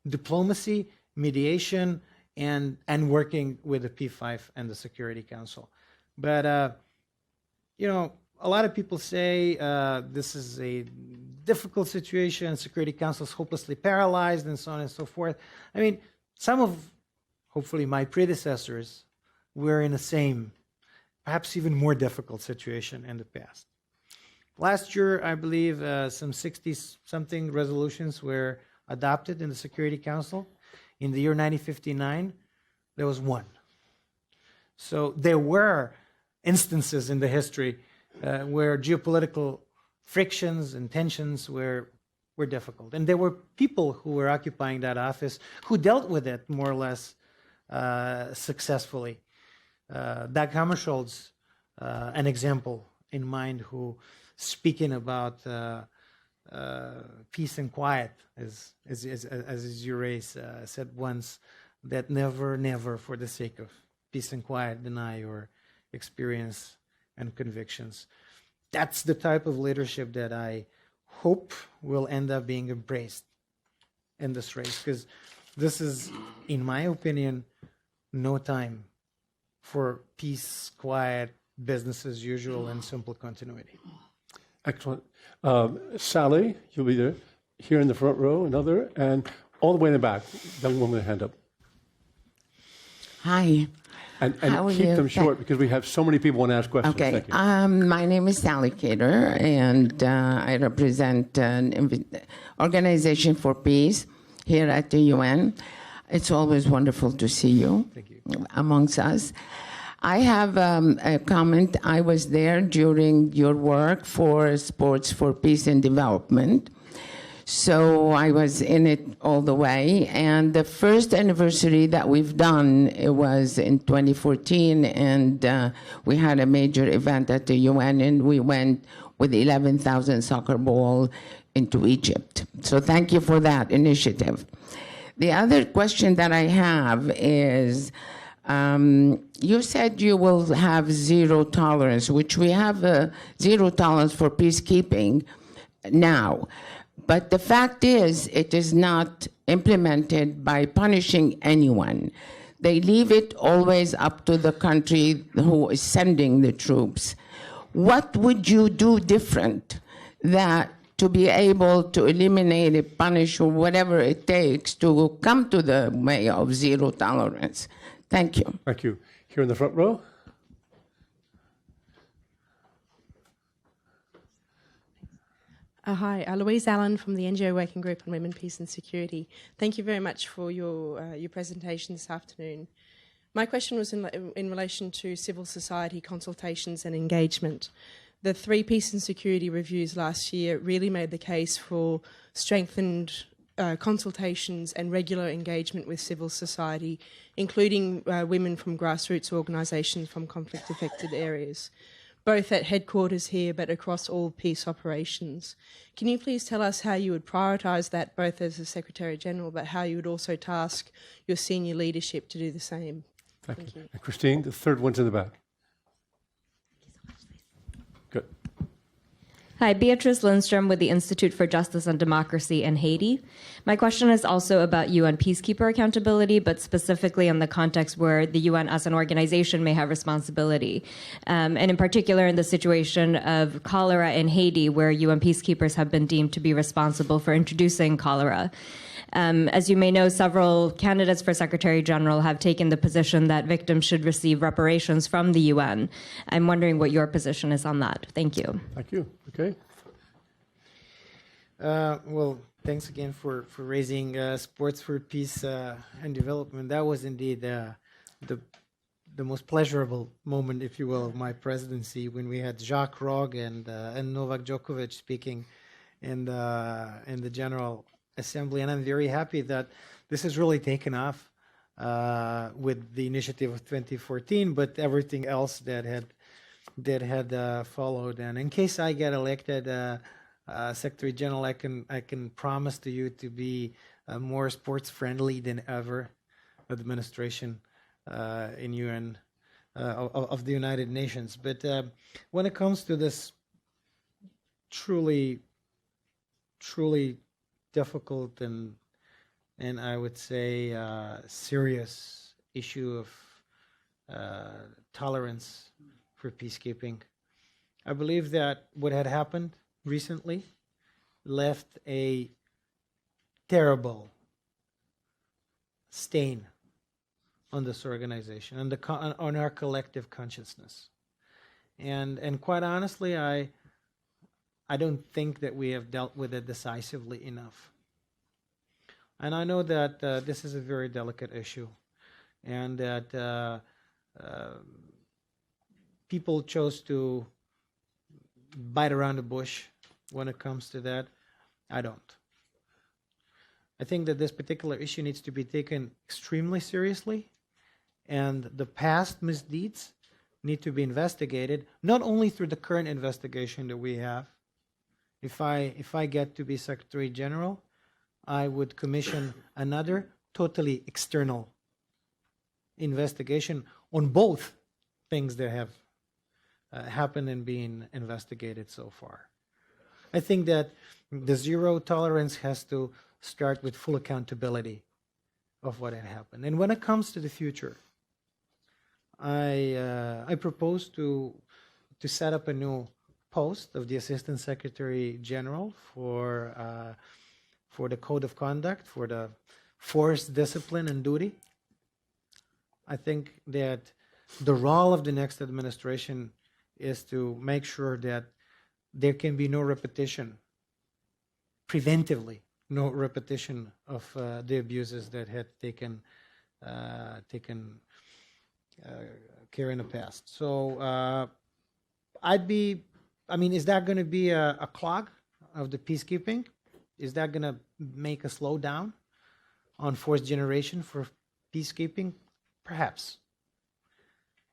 diplomacy, mediation, and working with the P5 and the Security Council. But, a lot of people say this is a difficult situation, Security Council is hopelessly paralyzed, and so on and so forth. I mean, some of, hopefully, my predecessors were in the same, perhaps even more difficult situation in the past. Last year, I believe some 60-something resolutions were adopted in the Security Council. In the year 1959, there was one. So there were instances in the history where geopolitical frictions and tensions were difficult. And there were people who were occupying that office who dealt with it more or less successfully. Dag Hammarskjöld's an example in mind, who, speaking about peace and quiet, as Jurais said once, that never for the sake of peace and quiet deny your experience and convictions. That's the type of leadership that I hope will end up being embraced in this race, because this is, in my opinion, no time for peace, quiet, business as usual, and simple continuity. Excellent. Sally, you'll be there, here in the front row, another, and all the way in the back. Young woman, hand up. Hi. And How are keep you? them short, because we have so many people want to ask questions. Okay. Thank you. My name is Sally Cater, and I represent an organization for peace here at the UN. It's always wonderful to see you, amongst us. I have a comment. I was there during your work for Sports for Peace and Development. So I was in it all the way. And the first anniversary that we've done, it was in 2014, and we had a major event at the UN, and we went with 11,000 soccer ball into Egypt. So thank you for that initiative. The other question that I have is, you said you will have zero tolerance, which we have zero tolerance for peacekeeping now. But the fact is, it is not implemented by punishing anyone. They leave it always up to the country who is sending the troops. What would you do different that to be able to eliminate it, punish, or whatever it takes to come to the way of zero tolerance? Thank you. Thank you. Here in the front row. Hi, Louise Allen from the NGO Working Group on Women, Peace and Security. Thank you very much for your presentation this afternoon. My question was in relation to civil society consultations and engagement. The 3 peace and security reviews last year really made the case for strengthened consultations and regular engagement with civil society, including women from grassroots organisations from conflict-affected areas, both at headquarters here but across all peace operations. Can you please tell us how you would prioritise that, both as the Secretary-General, but how you would also task your senior leadership to do the same? Thank you. And Christine, the third one's in the back. Good. Hi, Beatrice Lindstrom with the Institute for Justice and Democracy in Haiti. My question is also about UN peacekeeper accountability, but specifically in the context where the UN as an organization may have responsibility. And in particular, in the situation of cholera in Haiti, where UN peacekeepers have been deemed to be responsible for introducing cholera. As you may know, several candidates for Secretary General have taken the position that victims should receive reparations from the UN. I'm wondering what your position is on that. Thank you. Thank you. Okay. Well, thanks again for raising sports for peace and development. That was indeed the most pleasurable moment, if you will, of my presidency, when we had Jacques Rogge and Novak Djokovic speaking in the General Assembly, and I'm very happy that this has really taken off with the initiative of 2014, but everything else that had followed. And in case I get elected Secretary General, I can promise to you to be more sports friendly than ever administration in UN of the United Nations. But when it comes to this truly difficult and I would say serious issue of tolerance for peacekeeping, I believe that what had happened recently left a terrible stain on this organization and on our collective consciousness. And quite honestly, I don't think that we have dealt with it decisively enough. And I know that this is a very delicate issue, and that people chose to bite around the bush when it comes to that. I don't. I think that this particular issue needs to be taken extremely seriously, and the past misdeeds need to be investigated, not only through the current investigation that we have. If I get to be Secretary General, I would commission another totally external investigation on both things that have happened and been investigated so far. I think that the zero tolerance has to start with full accountability of what had happened. And when it comes to the future, I propose to set up a new post of the Assistant Secretary General for the Code of Conduct, for the force, discipline, and duty. I think that the role of the next administration is to make sure that there can be no repetition, preventively, no repetition of the abuses that had taken care in the past. So is that going to be a clog of the peacekeeping? Is that going to make a slowdown on fourth generation for peacekeeping? Perhaps.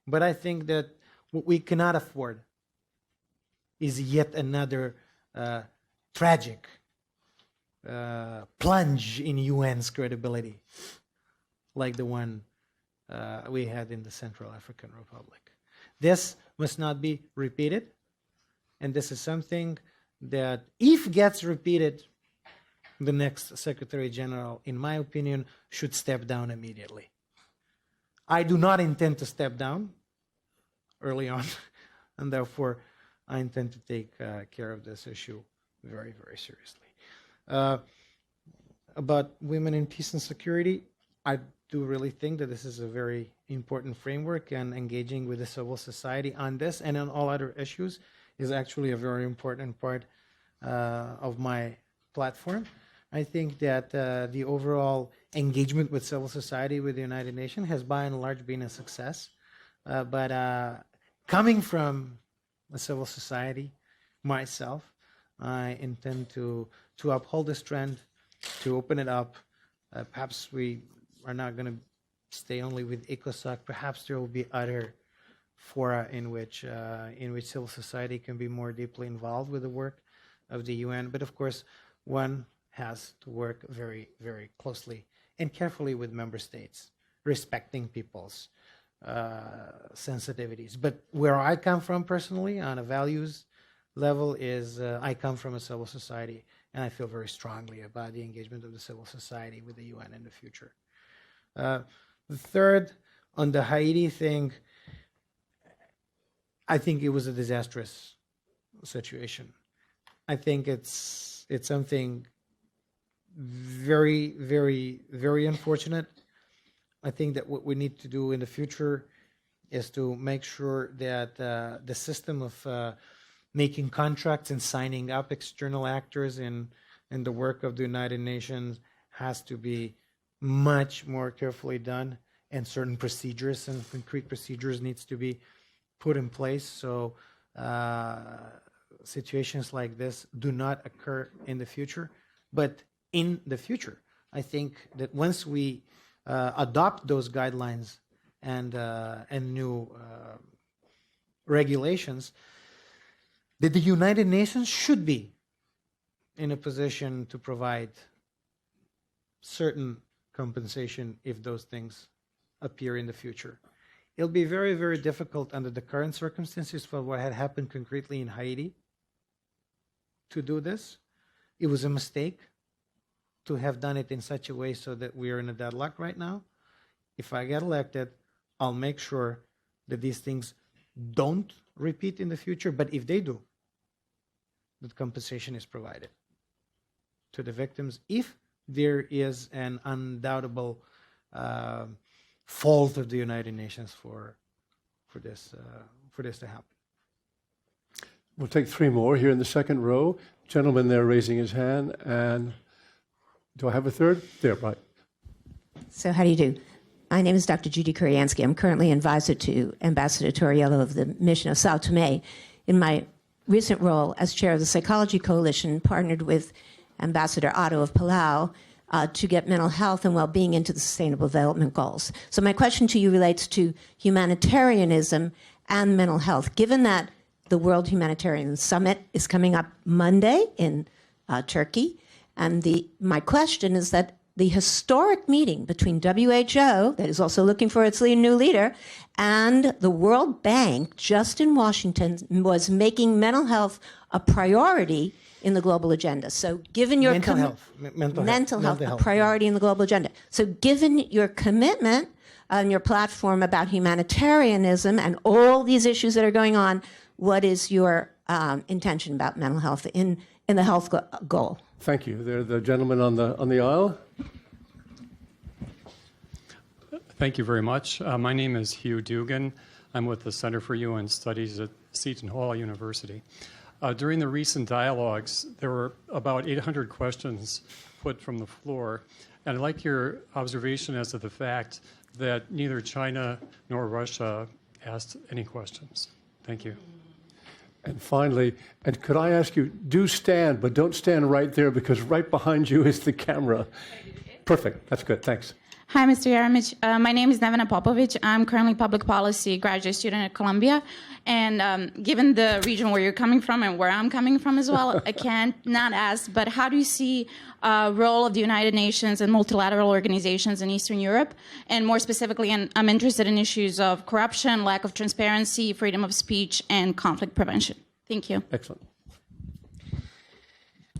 But I think that what we cannot afford is yet another tragic plunge in UN's credibility, like the one we had in the Central African Republic. This must not be repeated, and this is something that, if gets repeated, the next Secretary General, in my opinion, should step down immediately. I do not intend to step down early on, and therefore I intend to take care of this issue very, very seriously. About women in peace and security, I do really think that this is a very important framework, and engaging with the civil society on this and on all other issues is actually a very important part of my platform. I think that the overall engagement with civil society with the United Nations has by and large been a success. But coming from a civil society myself, I intend to uphold this trend, to open it up. Perhaps we are not going to stay only with ECOSOC. Perhaps there will be other fora in which civil society can be more deeply involved with the work of the UN. But of course, one has to work very, very closely and carefully with member states, respecting people's sensitivities. But where I come from personally, on a values level, is I come from a civil society, and I feel very strongly about the engagement of the civil society with the UN in the future. The third, on the Haiti thing, I think it was a disastrous situation. I think it's something very, very, very unfortunate. I think that what we need to do in the future is to make sure that the system of making contracts and signing up external actors in the work of the United Nations has to be much more carefully done, and certain procedures and concrete procedures needs to be put in place so situations like this do not occur in the future. But in the future, I think that once we adopt those guidelines and new regulations, that the United Nations should be in a position to provide certain compensation if those things appear in the future. It'll be very, very difficult under the current circumstances for what had happened concretely in Haiti to do this. It was a mistake to have done it in such a way so that we are in a deadlock right now. If I get elected, I'll make sure that these things don't repeat in the future, but if they do, that compensation is provided to the victims if there is an undoubtable fault of the United Nations for this to happen. We'll take three more here in the second row. Gentleman there raising his hand. And do I have a third? There, right. So how do you do? My name is Dr. Judy Kuryansky. I'm currently advisor to Ambassador Torriello of the mission of Sao Tome. In my recent role as chair of the Psychology Coalition, partnered with Ambassador Otto of Palau to get mental health and well-being into the Sustainable Development Goals. So my question to you relates to humanitarianism and mental health. Given that the World Humanitarian Summit is coming up Monday in Turkey, and my question is that the historic meeting between WHO, that is also looking for its new leader, and the World Bank just in Washington was making mental health a priority in the global agenda. So given your mental health, a priority in the global agenda. So given your commitment on your platform about humanitarianism and all these issues that are going on, what is your intention about mental health in the health goal? Thank you. There, the gentleman on the aisle. Thank you very much. My name is Hugh Dugan. I'm with the Center for UN Studies at Seton Hall University. During the recent dialogues, there were about 800 questions put from the floor, and I'd like your observation as to the fact that neither China nor Russia asked any questions. Thank you. And finally, and could I ask you, do stand, but don't stand right there because right behind you is the camera. Perfect. That's good. Thanks. Hi, Mr. Jeremić. My name is Nevena Popović. I'm currently public policy graduate student at Columbia. And given the region where you're coming from and where I'm coming from as well, I can't not ask, but how do you see role of the United Nations and multilateral organizations in Eastern Europe? And more specifically, I'm interested in issues of corruption, lack of transparency, freedom of speech, and conflict prevention. Thank you. Excellent.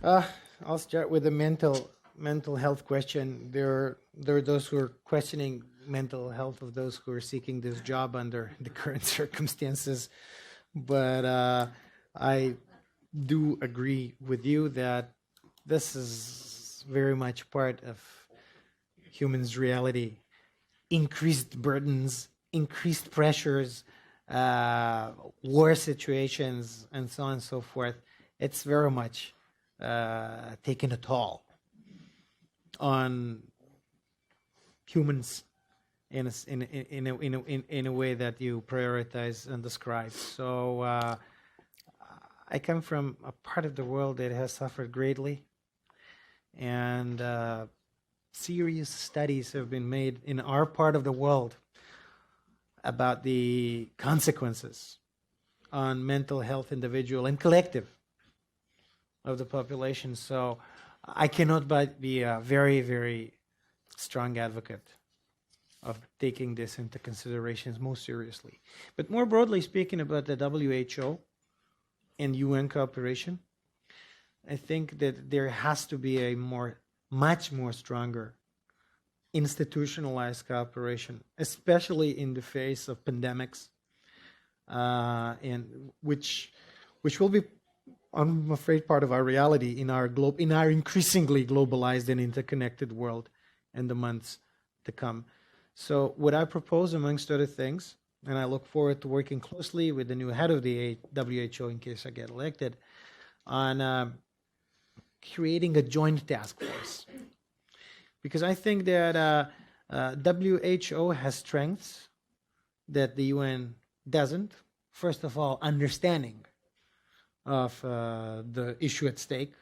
I'll start with the mental health question. There are those who are questioning mental health of those who are seeking this job under the current circumstances. But I do agree with you that this is very much part of humans' reality. Increased burdens, increased pressures, war situations, and so on and so forth. It's very much taken a toll on humans in a way that you prioritize and describe. So I come from a part of the world that has suffered greatly, and serious studies have been made in our part of the world about the consequences on mental health, individual and collective, of the population. So I cannot but be a very, very strong advocate of taking this into considerations most seriously. But more broadly speaking about the WHO and UN cooperation, I think that there has to be a much more stronger institutionalized cooperation, especially in the face of pandemics, and which will be, I'm afraid, part of our reality in our increasingly globalized and interconnected world in the months to come. So what I propose, amongst other things, and I look forward to working closely with the new head of the WHO in case I get elected, on creating a joint task force. Because I think that WHO has strengths that the UN doesn't. First of all, understanding of the issue at stake,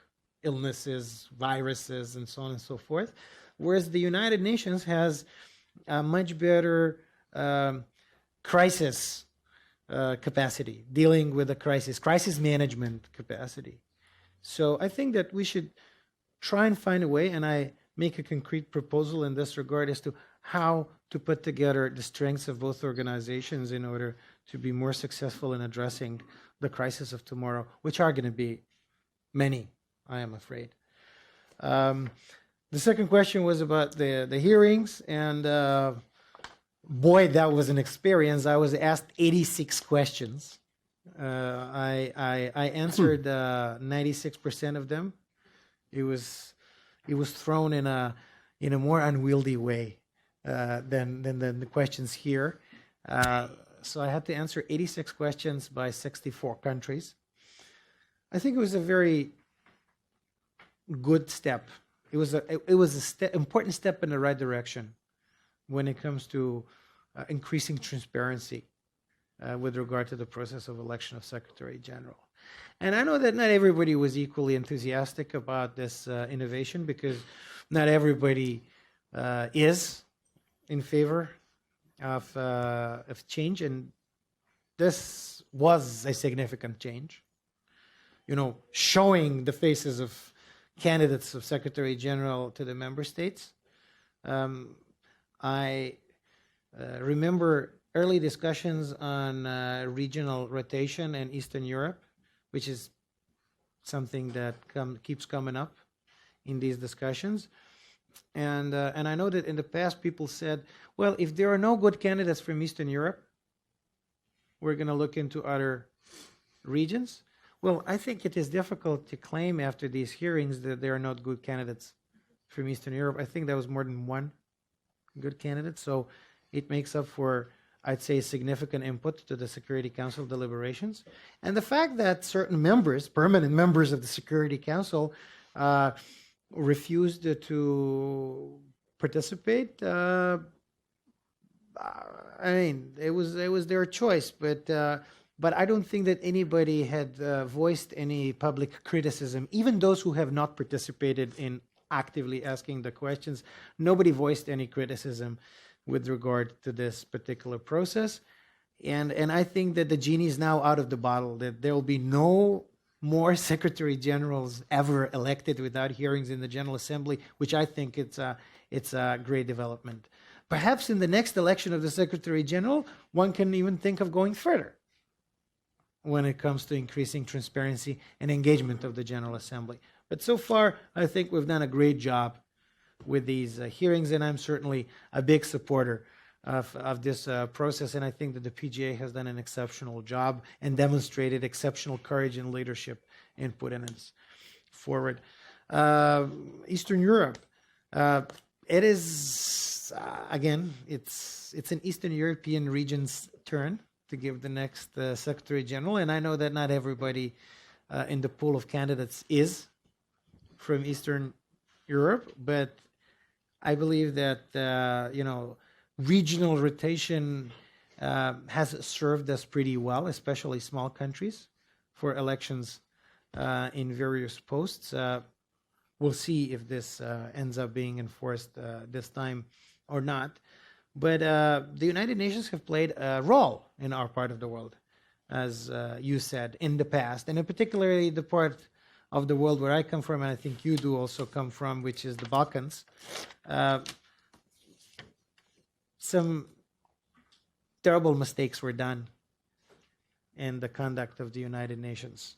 illnesses, viruses, and so on and so forth, whereas the United Nations has a much better crisis capacity, dealing with a crisis management capacity. So I think that we should try and find a way, and I make a concrete proposal in this regard as to how to put together the strengths of both organizations in order to be more successful in addressing the crisis of tomorrow, which are going to be many, I am afraid. The second question was about the hearings, and boy, that was an experience. I was asked 86 questions. I answered 96% of them. It was thrown in a more unwieldy way than the questions here. So I had to answer 86 questions by 64 countries. I think it was a very good step. It was a important step in the right direction when it comes to increasing transparency with regard to the process of election of Secretary General. And I know that not everybody was equally enthusiastic about this innovation, because not everybody is in favor of change, and this was a significant change. You know, showing the faces of candidates of Secretary General to the member states. I remember early discussions on regional rotation in Eastern Europe, which is something that keeps coming up in these discussions. And I know that in the past people said, well, if there are no good candidates from Eastern Europe, we're going to look into other regions. Well, I think it is difficult to claim after these hearings that there are not good candidates from Eastern Europe. I think there was more than one good candidate, so it makes up for, I'd say, significant input to the Security Council deliberations. And the fact that certain members, permanent members of the Security Council, refused to participate, I mean, it was their choice, but I don't think that anybody had voiced any public criticism. Even those who have not participated in actively asking the questions, nobody voiced any criticism with regard to this particular process. And I think that the genie is now out of the bottle, that there will be no more Secretary Generals ever elected without hearings in the General Assembly, which I think it's a great development. Perhaps in the next election of the Secretary General, one can even think of going further when it comes to increasing transparency and engagement of the General Assembly. But so far, I think we've done a great job with these hearings, and I'm certainly a big supporter of this process, and I think that the PGA has done an exceptional job and demonstrated exceptional courage and leadership in putting this forward. Eastern Europe, it is, again, it's an Eastern European region's turn to give the next Secretary General, and I know that not everybody in the pool of candidates is from Eastern Europe, but I believe that, regional rotation has served us pretty well, especially small countries, for elections in various posts. We'll see if this ends up being enforced this time or not. But the United Nations have played a role in our part of the world, as you said, in the past, and in particularly the part of the world where I come from, and I think you do also come from, which is the Balkans. Some terrible mistakes were done in the conduct of the United Nations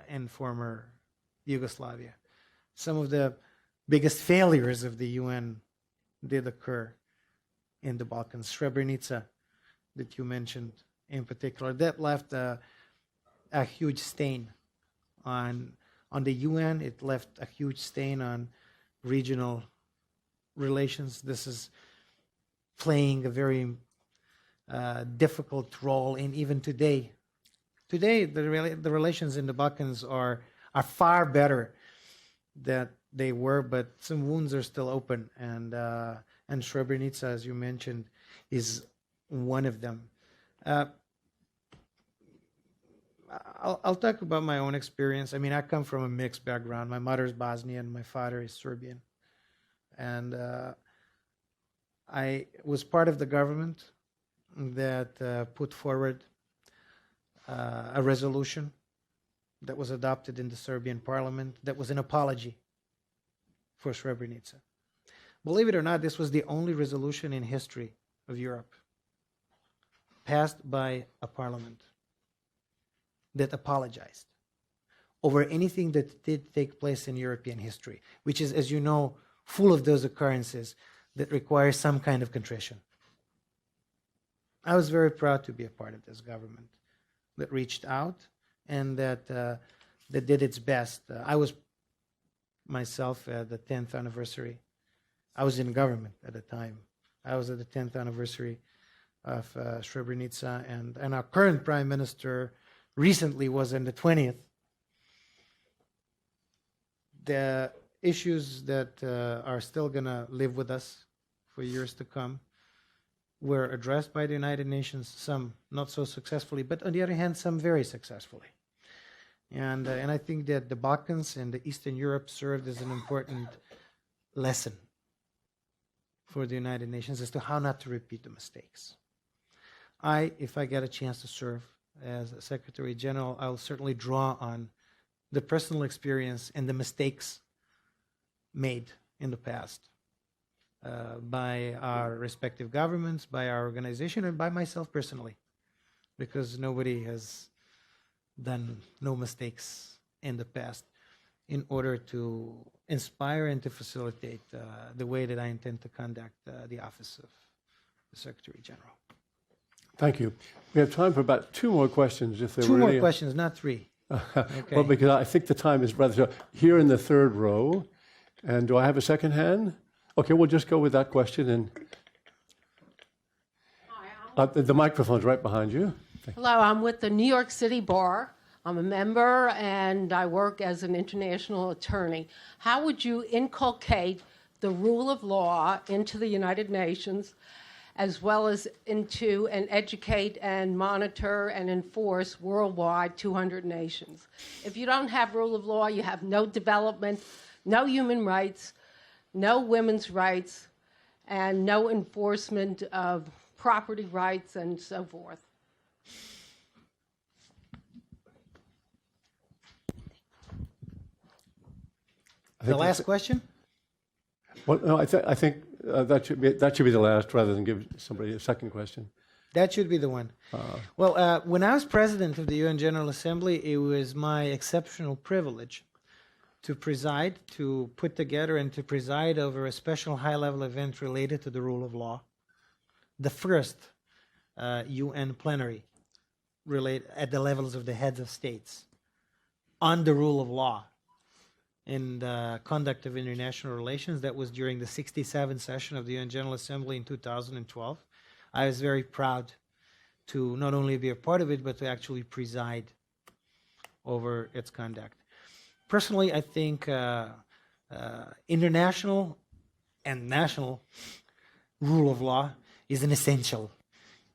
in former Yugoslavia. Some of the biggest failures of the UN did occur in the Balkans. Srebrenica, that you mentioned in particular, that left a huge stain on the UN. It left a huge stain on regional relations. This is playing a very difficult role in even today. Today, the relations in the Balkans are far better than they were, but some wounds are still open, and Srebrenica, as you mentioned, is one of them. I'll talk about my own experience. I mean, I come from a mixed background. My mother is Bosnian, my father is Serbian. And I was part of the government that put forward a resolution that was adopted in the Serbian parliament that was an apology for Srebrenica. Believe it or not, this was the only resolution in history of Europe passed by a parliament that apologized over anything that did take place in European history, which is, as you know, full of those occurrences that require some kind of contrition. I was very proud to be a part of this government that reached out and that did its best. I was myself at the 10th anniversary. I was in government at the time. I was at the 10th anniversary of Srebrenica, and our current Prime Minister recently was on the 20th. The issues that are still going to live with us for years to come were addressed by the United Nations, some not so successfully, but on the other hand, some very successfully. And I think that the Balkans and the Eastern Europe served as an important lesson for the United Nations as to how not to repeat the mistakes. If I get a chance to serve as a Secretary General, I'll certainly draw on the personal experience and the mistakes made in the past by our respective governments, by our organization, and by myself personally, because nobody has done no mistakes in the past, in order to inspire and to facilitate the way that I intend to conduct the office of the Secretary General. Thank you. We have time for about 2 more questions, if there Two were more any. questions, not 3. Okay. Well, because I think the time is rather short. Here in the 3rd row, and do I have a second hand? Okay, we'll just go with that question. And the microphone's right behind you. Hello, I'm with the New York City Bar. I'm a member and I work as an international attorney. How would you inculcate the rule of law into the United Nations, as well as into and educate and monitor and enforce worldwide 200 nations? If you don't have rule of law, you have no development, no human rights, no women's rights, and no enforcement of property rights and so forth. The last question? Well, no, I think that should be the last, rather than give somebody a second question. That should be the one. Well, when I was president of the UN General Assembly, it was my exceptional privilege to preside, to put together and to preside over a special high-level event related to the rule of law, the first UN plenary at the levels of the heads of states on the rule of law in the conduct of international relations. That was during the 67th session of the UN General Assembly in 2012. I was very proud to not only be a part of it, but to actually preside over its conduct. Personally, I think international and national rule of law is an essential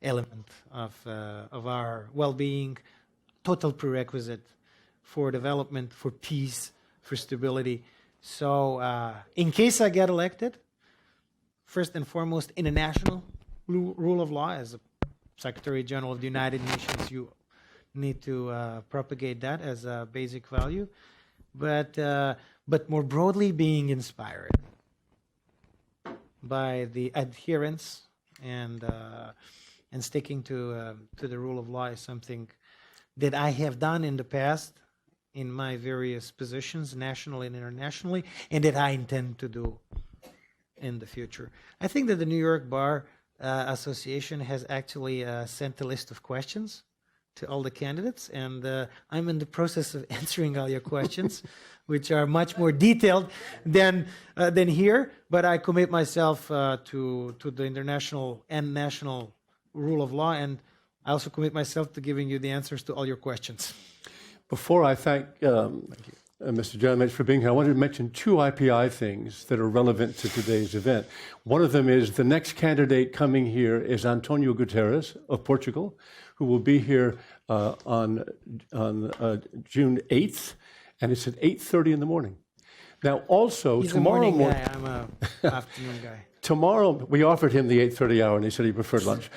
element of our well-being, total prerequisite for development, for peace, for stability. So in case I get elected, first and foremost, international rule of law. As a Secretary General of the United Nations, you need to propagate that as a basic value. But more broadly, being inspired by the adherence and sticking to the rule of law is something that I have done in the past in my various positions, nationally and internationally, and that I intend to do in the future. I think that the New York Bar Association has actually sent a list of questions to all the candidates, and I'm in the process of answering all your questions, which are much more detailed than here, but I commit myself to the international and national rule of law, and I also commit myself to giving you the answers to all your questions. Before I thank Mr. Jeremić for being here, I wanted to mention 2 IPI things that are relevant to today's event. One of them is the next candidate coming here is Antonio Guterres of Portugal, who will be here on June 8th, and it's at 8:30 in the morning. Now, also, He's tomorrow a morning morning... guy. I'm an afternoon guy. Tomorrow, we offered him the 8:30 hour, and he said he preferred lunch.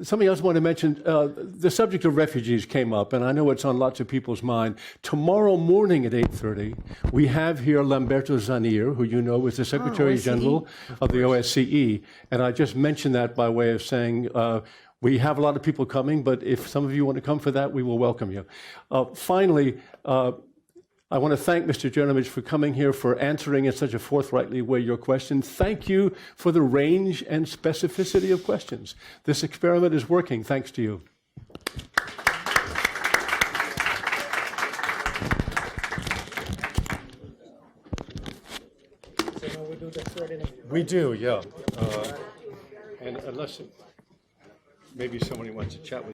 Something else I want to mention, the subject of refugees came up, and I know it's on lots of people's mind. Tomorrow morning at 8:30, we have here Lamberto Zanir, who you know is the Secretary General of the OSCE, and I just mentioned that by way of saying we have a lot of people coming, but if some of you want to come for that, we will welcome you. Finally, I want to thank Mr. Jeremić for coming here, for answering in such a forthrightly way your questions. Thank you for the range and specificity of questions. This experiment is working thanks to you. So now we do the third interview. We do, yeah. And unless maybe somebody wants to chat with